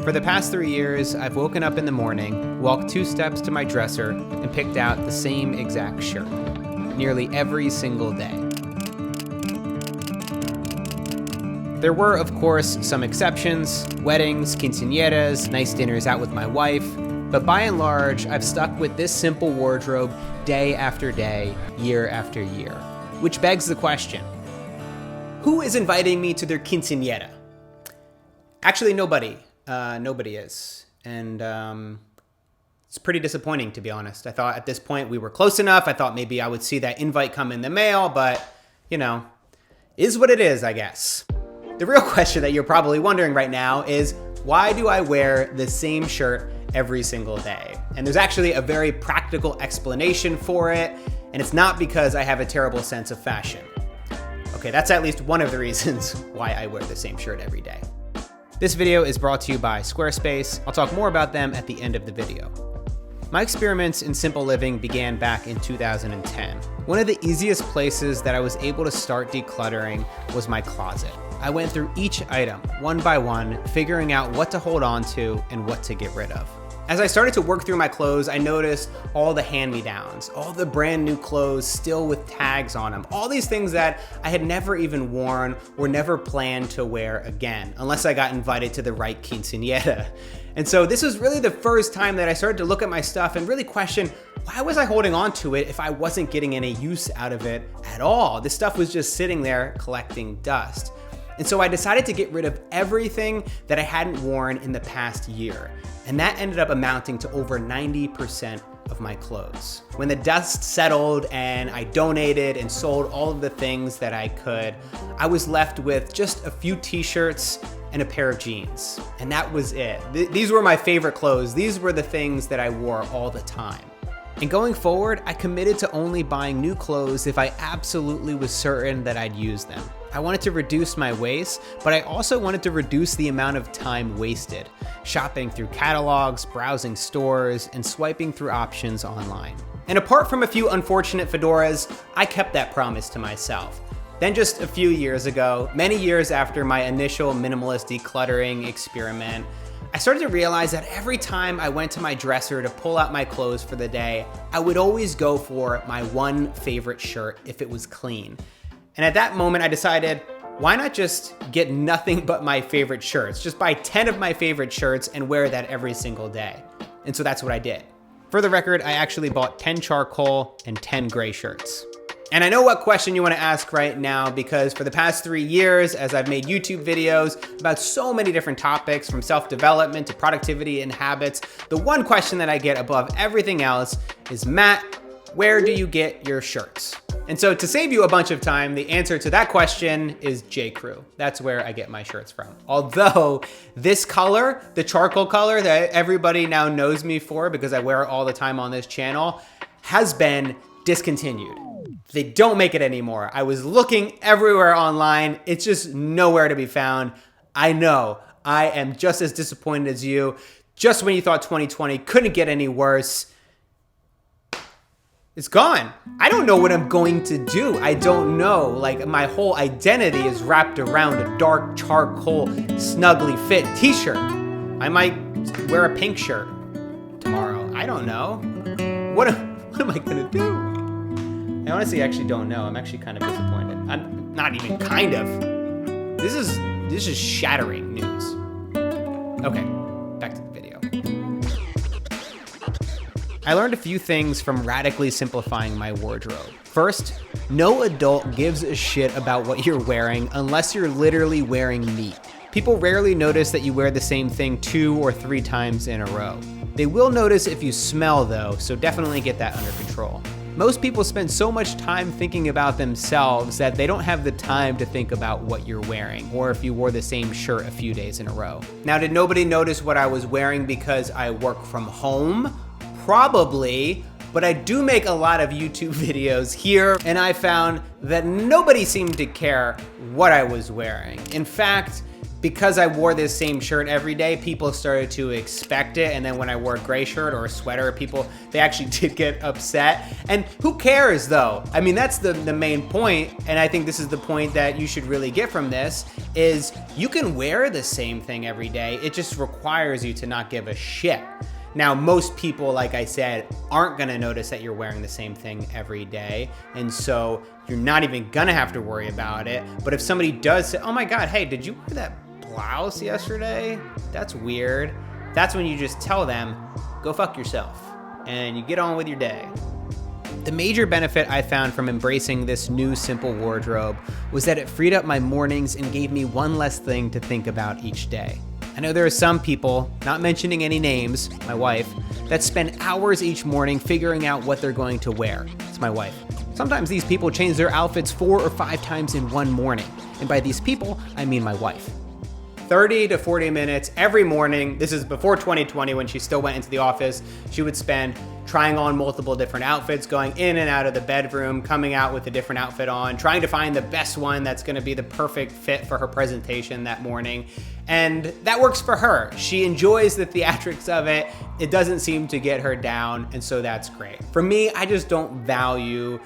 For the past 3 years, I've woken up in the morning, walked 2 steps to my dresser, and picked out the same exact shirt, nearly every single day. There were, of course, some exceptions: weddings, quinceañeras, nice dinners out with my wife, but by and large, I've stuck with this simple wardrobe day after day, year after year. Which begs the question, who is inviting me to their quinceañera? Actually, nobody. Nobody is. And it's pretty disappointing, to be honest. I thought at this point we were close enough. I thought maybe I would see that invite come in the mail, but, you know, is what it is, I guess. The real question that you're probably wondering right now is, why do I wear the same shirt every single day? And there's actually a very practical explanation for it, and it's not because I have a terrible sense of fashion. Okay, that's at least one of the reasons why I wear the same shirt every day. This video is brought to you by Squarespace. I'll talk more about them at the end of the video. My experiments in simple living began back in 2010. One of the easiest places that I was able to start decluttering was my closet. I went through each item one by one, figuring out what to hold on to and what to get rid of. As I started to work through my clothes, I noticed all the hand-me-downs, all the brand new clothes still with tags on them, all these things that I had never even worn or never planned to wear again, unless I got invited to the right quinceañera. And so this was really the first time that I started to look at my stuff and really question, why was I holding on to it if I wasn't getting any use out of it at all? This stuff was just sitting there collecting dust. And so I decided to get rid of everything that I hadn't worn in the past year. And that ended up amounting to over 90% of my clothes. When the dust settled and I donated and sold all of the things that I could, I was left with just a few t-shirts and a pair of jeans. And that was it. These were my favorite clothes. These were the things that I wore all the time. And going forward, I committed to only buying new clothes if I absolutely was certain that I'd use them. I wanted to reduce my waste, but I also wanted to reduce the amount of time wasted, shopping through catalogs, browsing stores, and swiping through options online. And apart from a few unfortunate fedoras, I kept that promise to myself. Then just a few years ago, many years after my initial minimalist decluttering experiment, I started to realize that every time I went to my dresser to pull out my clothes for the day, I would always go for my one favorite shirt if it was clean. And at that moment, I decided, why not just get nothing but my favorite shirts? Just buy 10 of my favorite shirts and wear that every single day. And so that's what I did. For the record, I actually bought 10 charcoal and 10 gray shirts. And I know what question you want to ask right now, because for the past 3 years, as I've made YouTube videos about so many different topics, from self-development to productivity and habits, the one question that I get above everything else is, Matt, where do you get your shirts? And so to save you a bunch of time, the answer to that question is J.Crew. That's where I get my shirts from. Although this color, the charcoal color that everybody now knows me for because I wear it all the time on this channel, has been discontinued. They don't make it anymore. I was looking everywhere online. It's just nowhere to be found. I know, I am just as disappointed as you. Just when you thought 2020 couldn't get any worse, it's gone. I don't know what I'm going to do. I don't know. Like, my whole identity is wrapped around a dark charcoal, snugly fit t-shirt. I might wear a pink shirt tomorrow. I don't know. What am I gonna do? I honestly actually don't know. I'm actually kind of disappointed. I'm not even kind of. This is shattering news. Okay, back to the video. I learned a few things from radically simplifying my wardrobe. First, no adult gives a shit about what you're wearing unless you're literally wearing meat. People rarely notice that you wear the same thing 2 or 3 times in a row. They will notice if you smell though, so definitely get that under control. Most people spend so much time thinking about themselves that they don't have the time to think about what you're wearing, or if you wore the same shirt a few days in a row. Now, did nobody notice what I was wearing because I work from home? Probably, but I do make a lot of YouTube videos here, and I found that nobody seemed to care what I was wearing. In fact, because I wore this same shirt every day, people started to expect it. And then when I wore a gray shirt or a sweater, they actually did get upset. And who cares though? I mean, that's the main point. And I think this is the point that you should really get from this is you can wear the same thing every day. It just requires you to not give a shit. Now, most people, like I said, aren't gonna notice that you're wearing the same thing every day. And so you're not even gonna have to worry about it. But if somebody does say, oh my God, hey, did you wear that blouse yesterday? That's weird. That's when you just tell them, go fuck yourself. And you get on with your day. The major benefit I found from embracing this new simple wardrobe was that it freed up my mornings and gave me one less thing to think about each day. I know there are some people, not mentioning any names, my wife, that spend hours each morning figuring out what they're going to wear. It's my wife. Sometimes these people change their outfits 4 or 5 times in one morning. And by these people, I mean my wife. 30 to 40 minutes every morning. This is before 2020 when she still went into the office. She would spend trying on multiple different outfits, going in and out of the bedroom, coming out with a different outfit on, trying to find the best one that's gonna be the perfect fit for her presentation that morning. And that works for her. She enjoys the theatrics of it. It doesn't seem to get her down, and so that's great. For me, I just don't value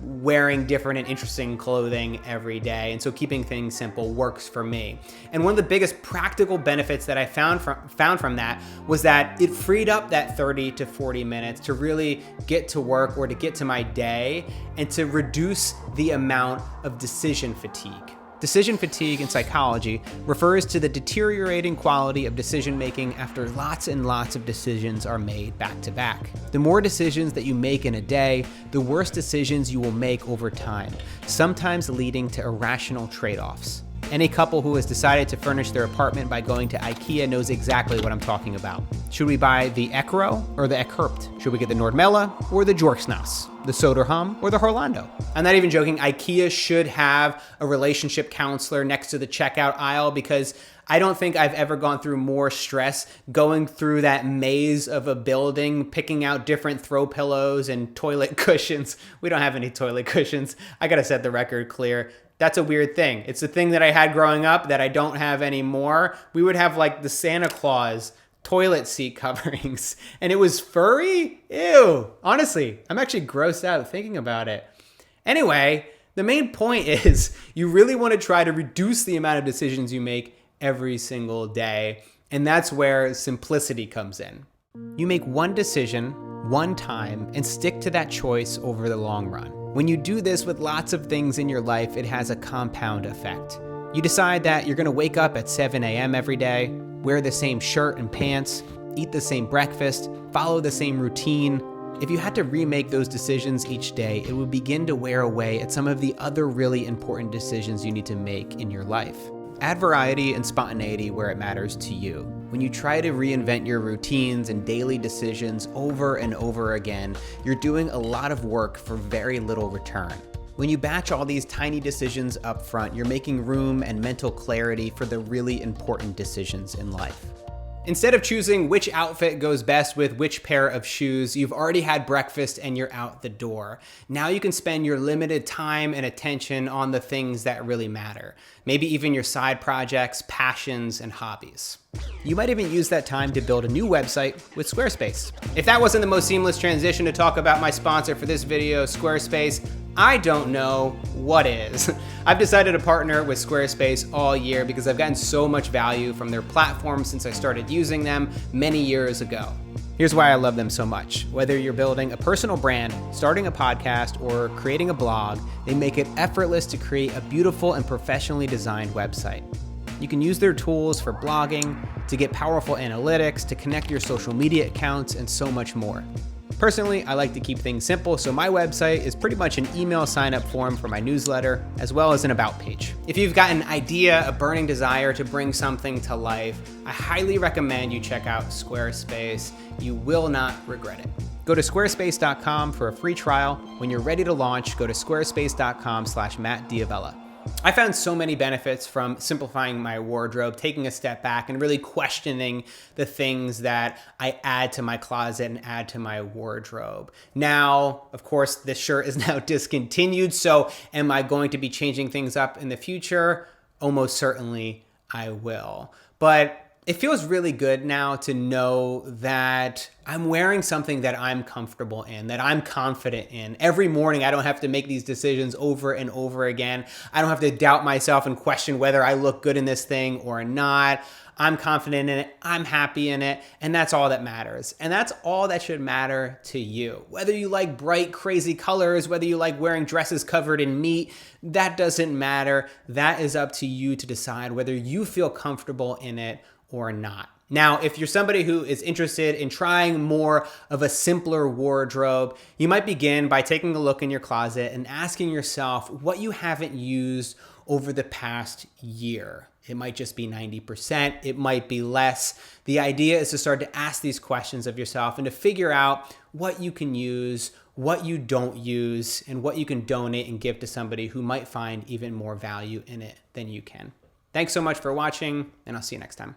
wearing different and interesting clothing every day, and so keeping things simple works for me. And one of the biggest practical benefits that I found from that was that it freed up that 30 to 40 minutes to really get to work or to get to my day and to reduce the amount of decision fatigue. Decision fatigue in psychology refers to the deteriorating quality of decision-making after lots and lots of decisions are made back to back. The more decisions that you make in a day, the worse decisions you will make over time, sometimes leading to irrational trade-offs. Any couple who has decided to furnish their apartment by going to IKEA knows exactly what I'm talking about. Should we buy the Ekro or the Ekhurpt? Should we get the Nordmella or the Jorksnaus? The Soderham or the Horlando? I'm not even joking. IKEA should have a relationship counselor next to the checkout aisle because I don't think I've ever gone through more stress going through that maze of a building, picking out different throw pillows and toilet cushions. We don't have any toilet cushions. I gotta set the record clear. That's a weird thing. It's a thing that I had growing up that I don't have anymore. We would have like the Santa Claus toilet seat coverings and it was furry. Ew. Honestly, I'm actually grossed out thinking about it. Anyway, the main point is you really want to try to reduce the amount of decisions you make every single day. And that's where simplicity comes in. You make one decision, one time, and stick to that choice over the long run. When you do this with lots of things in your life, it has a compound effect. You decide that you're gonna wake up at 7 a.m. every day, wear the same shirt and pants, eat the same breakfast, follow the same routine. If you had to remake those decisions each day, it would begin to wear away at some of the other really important decisions you need to make in your life. Add variety and spontaneity where it matters to you. When you try to reinvent your routines and daily decisions over and over again, you're doing a lot of work for very little return. When you batch all these tiny decisions up front, you're making room and mental clarity for the really important decisions in life. Instead of choosing which outfit goes best with which pair of shoes, you've already had breakfast and you're out the door. Now you can spend your limited time and attention on the things that really matter. Maybe even your side projects, passions, and hobbies. You might even use that time to build a new website with Squarespace. If that wasn't the most seamless transition to talk about my sponsor for this video, Squarespace, I don't know what is. I've decided to partner with Squarespace all year because I've gotten so much value from their platform since I started using them many years ago. Here's why I love them so much. Whether you're building a personal brand, starting a podcast, or creating a blog, they make it effortless to create a beautiful and professionally designed website. You can use their tools for blogging, to get powerful analytics, to connect your social media accounts, and so much more. Personally, I like to keep things simple, so my website is pretty much an email sign-up form for my newsletter, as well as an about page. If you've got an idea, a burning desire to bring something to life, I highly recommend you check out Squarespace. You will not regret it. Go to squarespace.com for a free trial. When you're ready to launch, go to squarespace.com/MattDiavella. I found so many benefits from simplifying my wardrobe, taking a step back and really questioning the things that I add to my closet and add to my wardrobe. Now, of course, this shirt is now discontinued, so am I going to be changing things up in the future? Almost certainly I will. But it feels really good now to know that I'm wearing something that I'm comfortable in, that I'm confident in. Every morning, I don't have to make these decisions over and over again. I don't have to doubt myself and question whether I look good in this thing or not. I'm confident in it. I'm happy in it. And that's all that matters. And that's all that should matter to you. Whether you like bright, crazy colors, whether you like wearing dresses covered in meat, that doesn't matter. That is up to you to decide whether you feel comfortable in it or not. Now, if you're somebody who is interested in trying more of a simpler wardrobe, you might begin by taking a look in your closet and asking yourself what you haven't used over the past year. It might just be 90%, it might be less. The idea is to start to ask these questions of yourself and to figure out what you can use, what you don't use, and what you can donate and give to somebody who might find even more value in it than you can. Thanks so much for watching, and I'll see you next time.